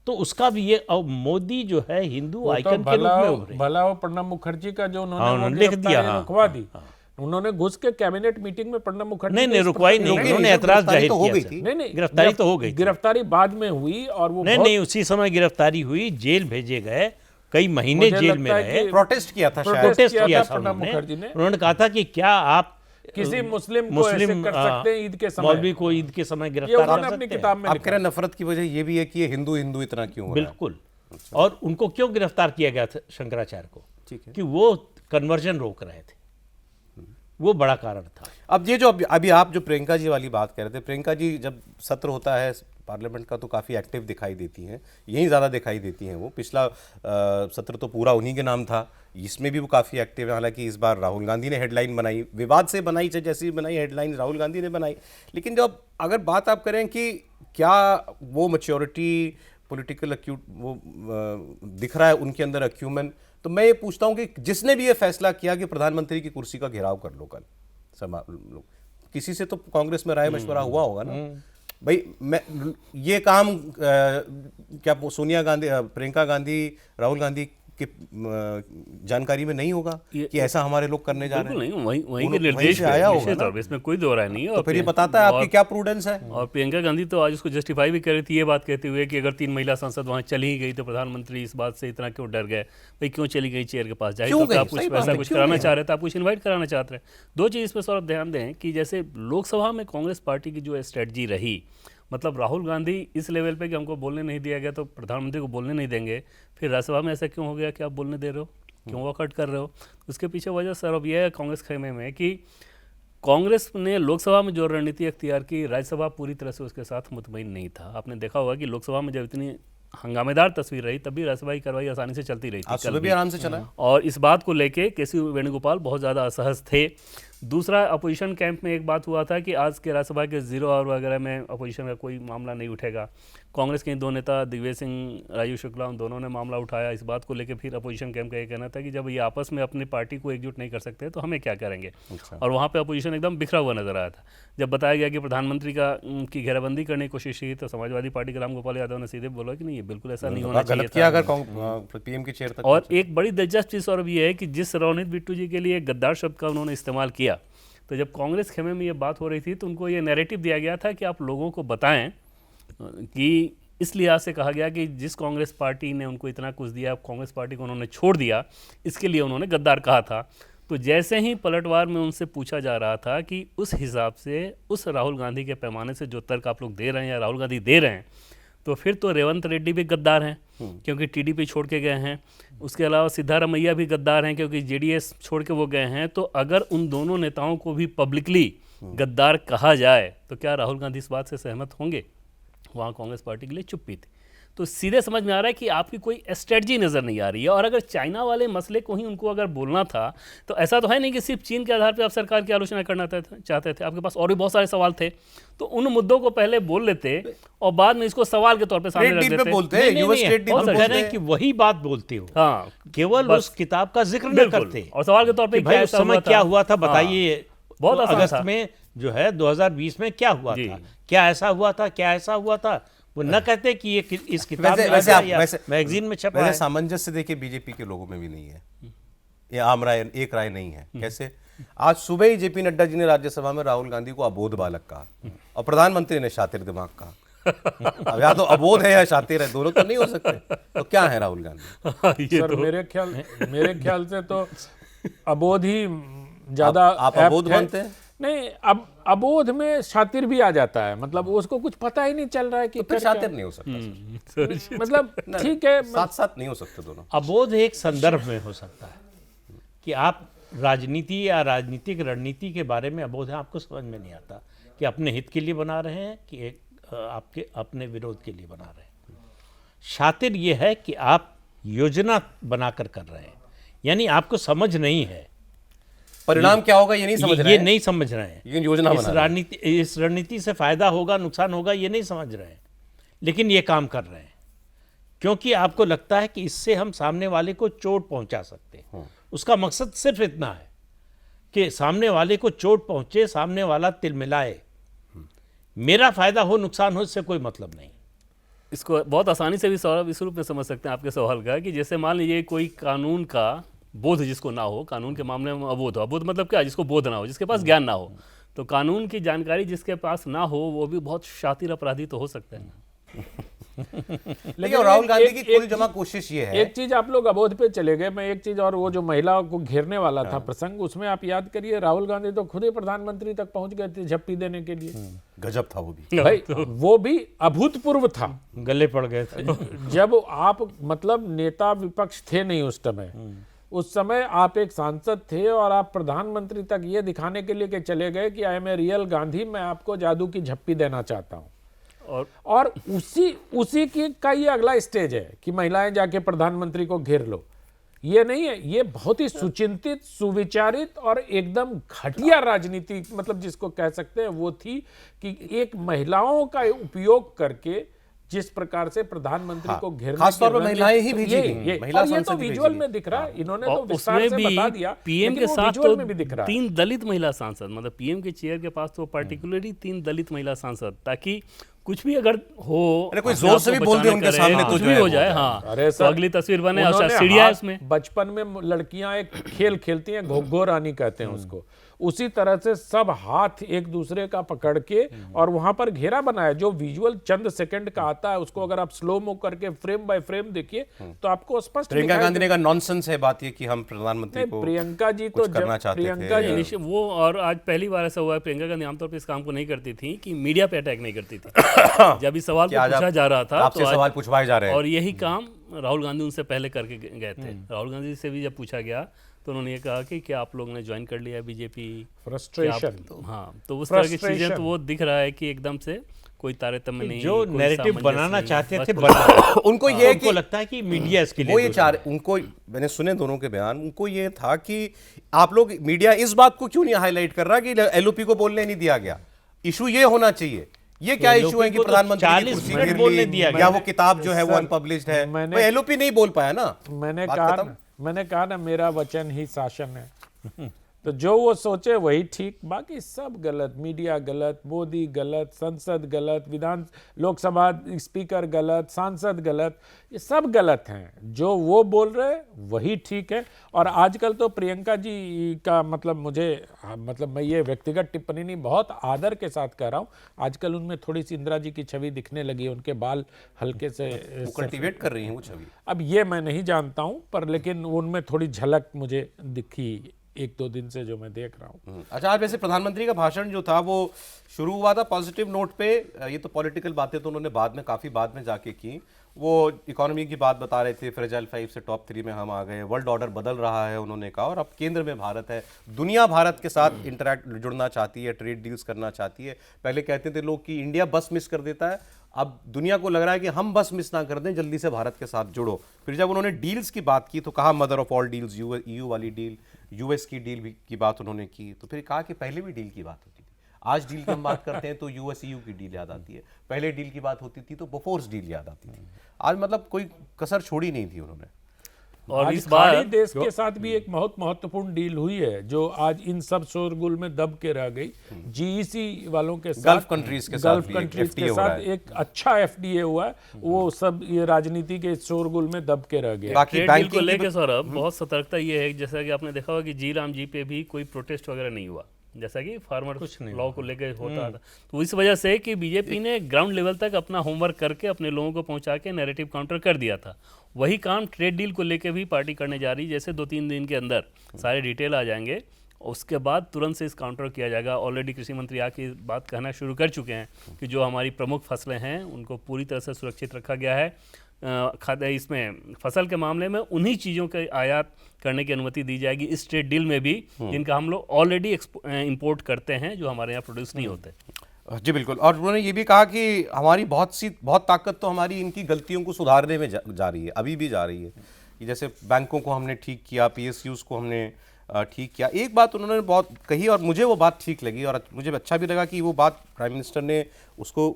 तो उसका भी ये, और मोदी जो है हिंदू आइकन के रूप में उभरे।
भला वो प्रणब मुखर्जी का जो
हाँ, उन्होंने
उन्होंने
लिख दिया,
गिरफ्तारी
हाँ,
रुकवा दी। उन्होंने घुस के कैबिनेट मीटिंग में प्रणब मुखर्जी
नहीं
ने इस
रुकवाई
प्रकार-
नहीं, उन्होंने एतराज जाहिर
तो हो गई
किया
थी।
था।
नहीं
गिरफ्तारी तो हो गई थी।
गिरफ्तारी बाद में हुई और वो
नहीं, उसी समय गिरफ्तारी हुई, जेल भेजे गए, कई महीने
मुझे
जेल में
लगता है
रहे,
कि
प्रोटेस्ट किया था शायद।
प्रोटेस्ट
किया
किया
था
था
प्रणब मुखर्जी ने।
उन्होंने कहा था कि क्या आप
किसी मुस्लिम को ऐसे कर सकते हैं ईद के समय।
मौलवी को ईद के समय
ये
गिरफ्तार
उन्होंने
कर
अपनी
सकते हैं।
किताब में
आप
लिखा।
कह रहे हैं नफरत की वजह ये भी है कि ये हिंदू इतना क्यों हो रहा है?
बिल्कुल। और उनको क्यों गिरफ्तार किया गया था शंकराचार्य को?
ठीक है।
कि वो कन्वर्जन रोक रहे थे, वो बड़ा कारण था।
अब ये जो अभी आप जो प्रियंका जी वाली बात कर रहे थे, प्रियंका जी जब सत्र होता है पार्लियामेंट का तो काफ़ी एक्टिव दिखाई देती हैं, यहीं ज़्यादा दिखाई देती हैं वो। पिछला सत्र तो पूरा उन्हीं के नाम था, इसमें भी वो काफ़ी एक्टिव है। हालांकि इस बार राहुल गांधी ने हेडलाइन बनाई, विवाद से बनाई, चाहे जैसी बनाई हेडलाइन राहुल गांधी ने बनाई। लेकिन जब अगर बात आप करें कि क्या वो मैच्योरिटी पॉलिटिकल एक्यूट वो दिख रहा है उनके अंदर अक्यूमेन, तो मैं ये पूछता हूँ कि जिसने भी ये फैसला किया कि प्रधानमंत्री की कुर्सी का घेराव कर लो कल, सब लोग, किसी से तो कांग्रेस में राय मशवरा हुआ होगा ना भाई। मैं ये काम क्या सोनिया गांधी, प्रियंका गांधी, राहुल गांधी की जानकारी में नहीं होगा कि ऐसा हमारे लोग करने जा रहे हैं?
बिल्कुल नहीं, वहीं के
वहीं
निर्देश
से
पे,
आया होगा
निश्चित
ना।
तौर पे, इसमें कोई दो राय नहीं है।
तो
और
फिर ये बताता है आपकी
और-
क्या प्रूडेंस है।
और प्रियंका गांधी तो आज उसको जस्टिफाई भी कर रही थी, ये बात कहते हुए कि अगर 3 महिला सांसद वहां चली ही गई तो प्रधानमंत्री इस बात से इतना क्यों डर गए, भाई क्यों चली गई चेयर के पास? जाहिर
क्यों
तौर पे
गई?
आप कुछ
सही बात
ऐसा
है,
कुछ
क्यों
कराना
गई?
चाह रहे थे, आप कुछ इन्वाइट कराना चाहते हैं। दो चीज़ इस पर सौरभ ध्यान दें कि जैसे लोकसभा में कांग्रेस पार्टी की जो स्ट्रेटजी रही, मतलब राहुल गांधी इस लेवल पे कि हमको बोलने नहीं दिया गया तो प्रधानमंत्री को बोलने नहीं देंगे, फिर राज्यसभा में ऐसा क्यों हो गया कि आप बोलने दे रहे हो, क्यों वॉकआउट कर रहे हो? उसके पीछे वजह सर अब यह है कांग्रेस खेमे में कि कांग्रेस ने लोकसभा में जो रणनीति अख्तियार की, राज्यसभा पूरी तरह से उसके साथ मुतमईन नहीं था। आपने देखा होगा कि लोकसभा में जब इतनी हंगामेदार तस्वीर रही तब भी राज्यसभा की कार्रवाई आसानी से चलती रही थी।
आज
कल
सुबह भी
भी।
आराम से चला है।
और इस बात को लेके केसी वेणुगोपाल बहुत ज़्यादा असहज थे। दूसरा, अपोजिशन कैंप में एक बात हुआ था कि आज के राज्यसभा के 0 आवर वगैरह में अपोजिशन का कोई मामला नहीं उठेगा। कांग्रेस के 2 नेता दिग्विजय सिंह, राजीव शुक्ला, उन दोनों ने मामला उठाया। इस बात को लेकर फिर अपोजिशन कैंप का ये कहना था कि जब ये आपस में अपनी पार्टी को एकजुट नहीं कर सकते तो हमें क्या करेंगे। और वहाँ पे अपोजिशन एकदम बिखरा हुआ नजर आया था। जब बताया गया कि प्रधानमंत्री की घेराबंदी करने की कोशिश की तो समाजवादी पार्टी के रामगोपाल यादव ने सीधे बोला कि नहीं, ये बिल्कुल ऐसा नहीं होना चाहिए
गलत किया
था।
अगर पीएम की चेयर तक।
और एक बड़ी दिलचस्प चीज़ और भी है कि जिस रोनित बिट्टू जी के लिए गद्दार शब्द का उन्होंने इस्तेमाल किया, तो जब कांग्रेस खेमे में ये बात हो रही थी तो उनको ये नैरेटिव दिया गया था कि आप लोगों को बताएं कि इस लिहाज से कहा गया कि जिस कांग्रेस पार्टी ने उनको इतना कुछ दिया, कांग्रेस पार्टी को उन्होंने छोड़ दिया, इसके लिए उन्होंने गद्दार कहा था। तो जैसे ही पलटवार में उनसे पूछा जा रहा था कि उस हिसाब से, उस राहुल गांधी के पैमाने से जो तर्क आप लोग दे रहे हैं या राहुल गांधी दे रहे हैं, तो फिर तो रेवंत रेड्डी भी गद्दार हैं क्योंकि टीडीपी छोड़ के गए हैं। उसके अलावा सिद्धारमैया भी गद्दार हैं क्योंकि जेडीएस छोड़ के वो गए हैं। तो अगर उन दोनों नेताओं को भी पब्लिकली गद्दार कहा जाए तो क्या राहुल गांधी इस बात से सहमत होंगे? वहाँ कांग्रेस पार्टी के लिए चुप्पी थी। तो सीधे समझ में आ रहा है कि आपकी कोई स्ट्रेटजी नज़र नहीं आ रही है। और अगर चाइना वाले मसले को ही उनको अगर बोलना था तो ऐसा तो है नहीं कि सिर्फ चीन के आधार पर आप सरकार की आलोचना करना चाहते थे। आपके पास और भी बहुत सारे सवाल थे, तो उन मुद्दों को पहले बोल लेते और बाद में इसको सवाल के तौर पे सामने रख देते।
बोलते हैं यूएस स्टेट डील
हम
पे
कह
बोलते
रहे हैं कि वही बात बोलते हो,
हाँ,
केवल
बस।
उस किताब का जिक्र न
बिल्कुल।
करते
और सवाल के तौर पे
कि भाई
क्या
उस
ऐसा
समय क्या हुआ था, बताइए।
बहुत
तो
आसान
अगस्त
था।
में जो है 2020 में क्या हुआ
जी।
था, क्या ऐसा हुआ था, क्या ऐसा हुआ था, वो न कहते कि ये इस किताब में
वैसे
लिखा
आप
या
वैसे
मैगजीन में छपा
वैसे
है।
सामंजस्य देखिए बीजेपी के लोगों में भी नहीं है, ये आम राय, एक राय नहीं है। कैसे आज सुबह ही जेपी नड्डा जी ने राज्यसभा में राहुल गांधी को अबोध बालक कहा और प्रधानमंत्री ने शातिर दिमाग कहा। अब या तो अबोध है या शातिर है, दोनों तो नहीं हो सकते। तो क्या है राहुल गांधी?
ये
सर
तो
मेरे ख्याल से तो अबोध ही ज्यादा
आप
apt
अबोध
है।
मानते हैं?
नहीं, अब अबोध में शातिर भी आ जाता है, मतलब उसको कुछ पता ही नहीं चल रहा है कि
फिर
कर क्या।
शातिर नहीं हो सकता सर।
मतलब ठीक है,
साथ साथ नहीं हो सकते दोनों।
अबोध एक संदर्भ में हो सकता है कि आप राजनीति या राजनीतिक रणनीति के बारे में अबोध है, आपको समझ में नहीं आता कि अपने हित के लिए बना रहे हैं कि एक आपके अपने विरोध के लिए बना रहे हैं। शातिर ये है कि आप योजना बनाकर कर रहे हैं, यानी आपको समझ नहीं है
परिणाम क्या होगा ये नहीं समझ रहे
ये
हैं,
नहीं समझ रहे हैं।
लेकिन योजना बना रहे हैं।
इस रणनीति से फायदा होगा नुकसान होगा ये नहीं समझ रहे हैं, लेकिन ये काम कर रहे हैं क्योंकि आपको लगता है कि इससे हम सामने वाले को चोट पहुंचा सकते हैं। उसका मकसद सिर्फ इतना है कि सामने वाले को चोट पहुंचे, सामने वाला तिलमिलाए, मेरा फायदा हो नुकसान हो इससे कोई मतलब नहीं।
इसको बहुत आसानी से भी सौरभ इस रूप में समझ सकते हैं आपके सवाल का कि जैसे मान लीजिए कोई कानून का बोध जिसको ना हो, कानून के मामले में अबोध हो। अबोध मतलब क्या? जिसको बोध ना हो, जिसके पास ज्ञान ना हो। तो कानून की जानकारी जिसके पास ना हो वो भी बहुत शातिर अपराधी तो हो सकता है ना।
लेकिन राहुल गांधी की कुल जमा कोशिश ये है।
एक चीज आप लोग अबोध पे चले गए, मैं एक चीज और, वो जो महिला को घेरने वाला था प्रसंग, उसमें आप याद करिए राहुल गांधी तो खुद ही प्रधानमंत्री तक पहुंच गए थे झप्पी देने के लिए।
गजब था वो भी।
भाई वो भी अभूतपूर्व था।
गले पड़ गए थे।
जब आप मतलब नेता विपक्ष थे नहीं उस समय, उस समय आप एक सांसद थे और आप प्रधानमंत्री तक ये दिखाने के लिए कि चले गए कि I am a real Gandhi, मैं आपको जादू की झप्पी देना चाहता हूं। और उसी की का ये अगला स्टेज है कि महिलाएं जाके प्रधानमंत्री को घेर लो। ये नहीं है, ये बहुत ही सुचिंतित, सुविचारित और एकदम घटिया राजनीति, मतलब जिसको कह सकते हैं वो थी कि एक महिलाओं का उपयोग करके जिस प्रकार से प्रधानमंत्री को घेरने
खासतौर पर
की
महिलाएं ही भेजी
ये-
गईं,
ये-
महिला
और ये तो
सांसद ही भेजी
विजुअल
गईं।
में दिख रहा है, इन्होंने तो
और
विस्तार
उसमें
से
भी
बता दिया,
पीएम
लेकिन
के
वो
साथ
विजुअल
तो
में भी दिख रहा है।
3 दलित महिला सांसद, मतलब पीएम के चेयर के पास तो पार्टिकुलरली 3 दलित महिला सांसद, ताकि कुछ भी अगर हो,
अरे कोई
अपने
जोर
आप
से
को
भी बोल दे
बचाने
उनके
करे,
सामने तो
कुछ
जो
भी
है
हो
वो
जाए।
है।
हाँ,
अरे
तो
सर,
अगली तस्वीर बने और
उन्होंने
सीढ़ियाँ है
हाथ-
उसमें।
बचपन में लड़कियां एक खेल खेलती हैं, घोघो रानी कहते हैं उसको, उसी तरह से सब हाथ एक दूसरे का पकड़ के और वहां पर घेरा बनाया। जो विजुअल चंद सेकंड का आता है उसको अगर आप स्लो मो करके फ्रेम बाय फ्रेम देखिए तो आपको स्पष्ट
प्रियंका
दिखाई
गांधी ने कहा नॉनसेंस है बात ये कि हम प्रधानमंत्री
नहीं,
को
प्रियंका जी तो
कुछ करना चाहते
प्रियंका
थे।
जी
निश्चित वो, और आज पहली बार ऐसा हुआ है प्रियंका गांधी आमतौर पर इस काम को नहीं करती थी कि मीडिया पे अटैक नहीं करती थी। जब इस सवाल
कि
को
आज
पूछा जा रहा था
आपसे
तो आज-
सवाल पूछवाए जा रहे हैं।
और यही काम राहुल गांधी उनसे पहले करके गए थे। राहुल गांधी से भी जब पूछा गया तो उन्होंने ये कहा कि क्या आप लोगों ने ज्वाइन कर लिया बीजेपी?
फ्रस्ट्रेशन।
हाँ, तो उस तरह की चीजें
Frustration।
तो वो दिख रहा है कि एकदम से कोई तारतम्य नहीं,
जो
कोई
नैरेटिव
सामंजस्य
बनाना
नहीं,
चाहते
बस
थे
प्रचार।
बना रहे।
उनको ये
उनको
कि
लगता है कि मीडिया इसके लिए
वो ये
दोषी
चाह रहे, उनको मैंने सुने दोनों के बयान, उनको ये था कि आप लोग मीडिया इस बात को क्यों नहीं हाईलाइट कर रहा कि एलओपी को बोलने नहीं दिया गया। इशू ये होना चाहिए। ये क्या
LOP
इशू है कि
को तो
प्रधानमंत्री की
40
कुर्सी
मिनट
गिर
बोलने
ली,
दिया
या
गया।
वो किताब जो है वो
सर,
अनपब्लिश्ड है,
मैंने-
तो एलओपी नहीं बोल पाया ना।
मैंने
बात
कहा
खत्म।
मैंने कहा ना, मेरा वचन ही शासन है। तो जो वो सोचे वही ठीक, बाकी सब गलत। मीडिया गलत, मोदी गलत, संसद गलत, लोकसभा स्पीकर गलत, सांसद गलत, ये सब गलत हैं। जो वो बोल रहे वही ठीक है। और आजकल तो प्रियंका जी का मतलब मैं ये व्यक्तिगत टिप्पणी नहीं, बहुत आदर के साथ कह रहा हूँ, आजकल उनमें थोड़ी सी इंदिरा जी की छवि दिखने लगी है, उनके बाल हल्के से
वो कल्टीवेट कर रही है वो छवि।
अब ये मैं नहीं जानता हूं, पर लेकिन उनमें थोड़ी झलक मुझे दिखी 1-2 दिन से जो मैं देख रहा हूं।
अच्छा, आज वैसे प्रधानमंत्री का भाषण जो था वो शुरू हुआ था पॉजिटिव नोट पे। ये तो पॉलिटिकल बातें तो उन्होंने काफी बाद में जाके की। वो इकोनॉमी की बात बता रहे थे, फ्रेजाइल 5 से टॉप 3 में हम आ गए, वर्ल्ड ऑर्डर बदल रहा है उन्होंने कहा, और अब केंद्र में भारत है, दुनिया भारत के साथ जुड़ना चाहती है, ट्रेड डील्स करना चाहती है। पहले कहते थे लोग कि इंडिया बस मिस कर देता है, अब दुनिया को लग रहा है कि हम बस मिस ना कर दें, जल्दी से भारत के साथ जुड़ो। फिर जब उन्होंने डील्स की बात की तो कहा mother of all deals, EU वाली डील, US की डील की बात उन्होंने की, तो फिर कहा कि पहले भी डील की बात होती थी। आज डील की हम बात करते हैं तो US EU की डील याद आती है, पहले डील की बात होती थी तो बोफोर्स डील याद आती थी। आज मतलब कोई कसर छोड़ी नहीं थी उन्होंने।
और
आज
इस बार
खाड़ी देश के साथ भी एक बहुत महत्वपूर्ण डील हुई है जो आज इन सब शोरगुल में दब के रह गई। जीईसी वालों के साथ,
गल्फ कंट्रीज के साथ
गल्फ
भी
कंट्रीज
FTA
के
हो रहा
साथ
है।
एक अच्छा एफडीए हुआ है। वो सब ये राजनीति के शोरगुल में दब के रह गए।
बाकी
ट्रेड डील को
बैंकिंग की
लेकर सौरभ बहुत सतर्कता ये है कि जैसा कि आपने देखा होगा कि जी राम जी पे भी कोई प्रोटेस्ट वगैरह नहीं हुआ, जैसा कि फार्मर लॉ को लेकर होता था। तो इस वजह से कि बीजेपी ने ग्राउंड लेवल तक अपना होमवर्क करके अपने लोगों को पहुंचा के नैरेटिव काउंटर कर दिया था। वही काम ट्रेड डील को लेकर भी पार्टी करने जा रही है। जैसे 2-3 दिन के अंदर सारे डिटेल आ जाएंगे, उसके बाद तुरंत से इस काउंटर किया जाएगा। ऑलरेडी कृषि मंत्री आके बात कहना शुरू कर चुके हैं कि जो हमारी प्रमुख फसलें हैं उनको पूरी तरह से सुरक्षित रखा गया है। खाद्य इसमें फसल के मामले में उन्हीं चीज़ों के आयात करने की अनुमति दी जाएगी इस ट्रेड डील में भी, जिनका हम लोग ऑलरेडी इंपोर्ट करते हैं, जो हमारे यहाँ प्रोड्यूस नहीं होते।
जी बिल्कुल। और उन्होंने ये भी कहा कि हमारी बहुत ताकत तो हमारी इनकी गलतियों को सुधारने में जा रही है, अभी भी जा रही है। कि जैसे बैंकों को हमने ठीक किया, PSUs को हमने ठीक किया। एक बात उन्होंने बहुत कही और मुझे वो बात ठीक लगी और मुझे अच्छा भी लगा कि वो बात प्राइम मिनिस्टर ने उसको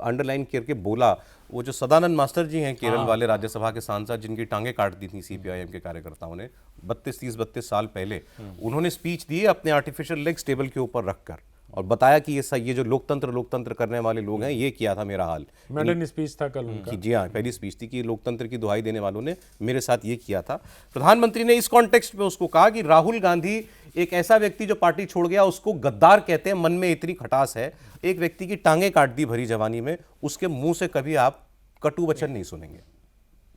अंडरलाइन करके बोला। वो जो सदानंद मास्टर जी हैं केरल वाले राज्यसभा के सांसद, जिनकी टांगें काट दी थी CPIM के कार्यकर्ताओं ने 32 साल पहले, उन्होंने स्पीच दी अपने आर्टिफिशियल लेग्स टेबल के ऊपर रखकर और बताया कि ये जो लोकतंत्र करने वाले लोग हैं, ये किया था मेरा हाल।
मेडन स्पीच था कल उनका।
जी हाँ, पहली स्पीच थी कि लोकतंत्र की दुहाई देने वालों ने मेरे साथ ये किया था। प्रधानमंत्री ने इस कॉन्टेक्स्ट में उसको कहा कि राहुल गांधी एक ऐसा व्यक्ति जो पार्टी छोड़ गया, उसको गद्दार कहते हैं, मन में इतनी खटास है। एक व्यक्ति की टांगें काट दी भरी जवानी में, उसके मुंह से कभी आप कटु वचन नहीं सुनेंगे।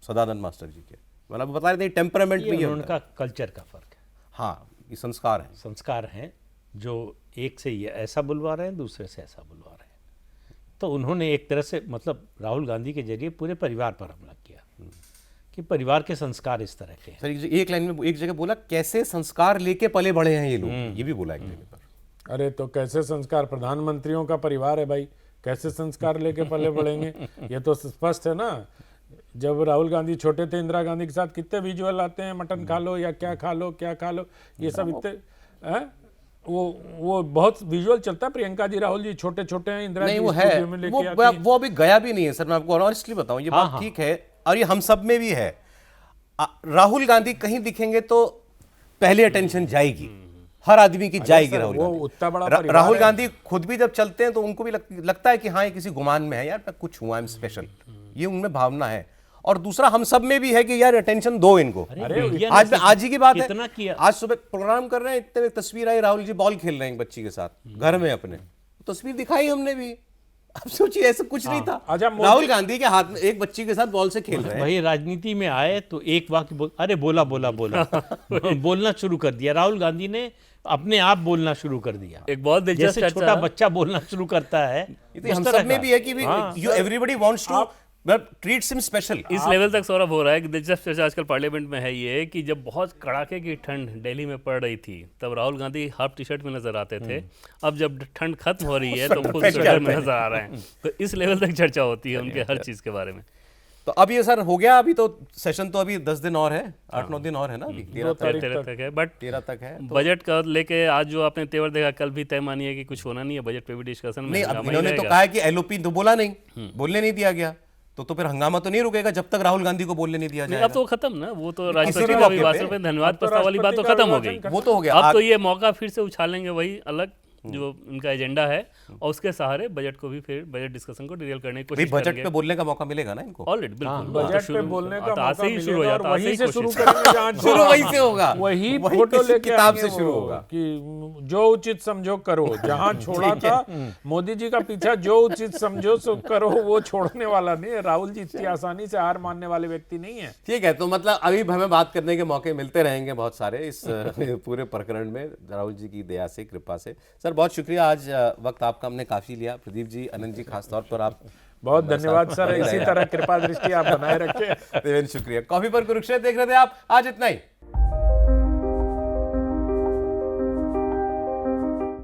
सदानंद मास्टर जी के मतलब बता रहे थे टेम्परामेंट में ये
उनका कल्चर का फर्क है।
हाँ, ये संस्कार है।
संस्कार हैं जो एक से ये ऐसा बुलवा रहे हैं, दूसरे से ऐसा बुलवा रहे हैं। तो उन्होंने एक तरह से मतलब राहुल गांधी के जरिए पूरे परिवार पर हमला किया कि परिवार के संस्कार इस तरह के हैं।
सर एक लाइन में एक जगह बोला कैसे संस्कार लेके पले बड़े हैं ये लोग, ये भी बोला एक जगह पर।
अरे तो कैसे संस्कार, प्रधानमंत्रियों का परिवार है भाई, कैसे संस्कार लेके पले बढ़ेंगे? ये तो स्पष्ट है ना। जब राहुल गांधी छोटे थे, इंदिरा गांधी के साथ कितने विजुअल आते हैं, मटन खा लो या क्या खा लो, क्या खा लो, ये सब इतने हैं। वो बहुत विजुअल चलता है। प्रियंका जी, राहुल जी छोटे छोटे हैं, इंदिरा
नहीं
जी
वो है,
स्टूडियो में लेके आती हैं।
वो अभी गया भी नहीं है सर। मैं आपको ऑनेस्टली बताऊं, ये बात ठीक है और ये हम सब में भी है। राहुल गांधी कहीं दिखेंगे तो पहले अटेंशन जाएगी, हर आदमी की जाएगी। राहुल
वो
गांधी,
उतना बड़ा परिवार
राहुल
है।
गांधी खुद भी जब चलते हैं तो उनको भी लगता है कि हाँ ये किसी गुमान में है, यार मैं कुछ हुआ, आई एम स्पेशल, ये उनमें भावना है। और दूसरा हम सब में भी है कि यार अटेंशन दो इनको। आज ही की बात है, आज सुबह प्रोग्राम कर रहे हैं, इतने में तस्वीर आई, राहुल जी बॉल खेल रहे हैं एक बच्ची के साथ घर में अपने, तस्वीर दिखाई हमने भी। अब सोचिए ऐसा कुछ नहीं था, राहुल गांधी के हाथ में एक बच्ची के साथ बॉल से खेल रहे हैं।
वही राजनीति में आए तो एक वाक्य अरे बोला बोलना शुरू कर दिया। राहुल गांधी ने अपने आप बोलना शुरू कर दिया।
एक बहुत दिलचस्प
जैसे छोटा बच्चा बोलना शुरू करता है,
ये हम सब में भी है कि you everybody wants to treats him special.
इस लेवल तक सौरभ हो रहा है कि दिलचस्प चर्चा आजकल पार्लियामेंट में है ये कि जब बहुत कड़ाके की ठंड दिल्ली में पड़ रही थी तब Rahul Gandhi half T shirt में नजर आते थे। अब जब ठंड खत्म हो रही है तो फुल स्वेटर में नजर आ रहे हैं। तो इस लेवल तक चर्चा होती है उनके हर चीज के बारे में।
तो अब ये सर हो गया, अभी तो सेशन तो अभी 10 दिन और है, 8-9 दिन और है ना, अभी 13
तक है। बट
13 तक है।
बजट का लेके आज जो आपने तेवर देखा, कल भी तय मानिए कि कुछ होना नहीं है बजट पे भी डिस्कशन में।
नहीं, अब इन्होंने तो कहा है कि LOP तो बोला नहीं, बोलने नहीं दिया गया, तो फिर हंगामा तो नहीं रुकेगा जब तक राहुल गांधी को बोलने नहीं दिया जाएगा।
अब तो खत्म ना, वो तो राष्ट्रपति का अभिभाषण पे धन्यवाद प्रस्ताव वाली बात तो खत्म हो गई।
वो तो हो गया।
अब तो ये मौका फिर से उछालेंगे वही अलग जो उनका एजेंडा है और उसके सहारे बजट को भी फिर बजट डिस्कशन को डिटेल करने की कोशिश करेंगे।
बजट पे बोलने का मौका मिलेगा ना इनको
ऑलरेडी, बिल्कुल
बजट पे बोलने का
आज से ही शुरू हो
मौका
जाता है,
वहीं
आज
से
ही
शुरू
कोशिश।
करेंगे जहाँ
शुरू वहीं से होगा,
वही
वही
फोटो
किसी
लेके
किताब
आएंगे
से शुरू
वो
होगा
कि जो उचित समझो करो। जहाँ छोड़ा था मोदी जी का पीछा, जो उचित समझो सो करो, वो छोड़ने वाला नहीं है। राहुल जी इतनी आसानी से हार मानने वाले व्यक्ति नहीं है।
ठीक है, तो मतलब अभी हमें बात करने के मौके मिलते रहेंगे बहुत सारे इस पूरे प्रकरण में, राहुल जी की दया से, कृपा से। सर बहुत शुक्रिया, आज वक्त आपका हमने काफी लिया। प्रदीप जी, अनंत जी, खासतौर पर आप
बहुत धन्यवाद सर, इसी तरह कृपा दृष्टि आप बनाए रखें।
शुक्रिया। कॉफी पर कुरुक्षेत्र देख रहे थे आप, आज इतना ही।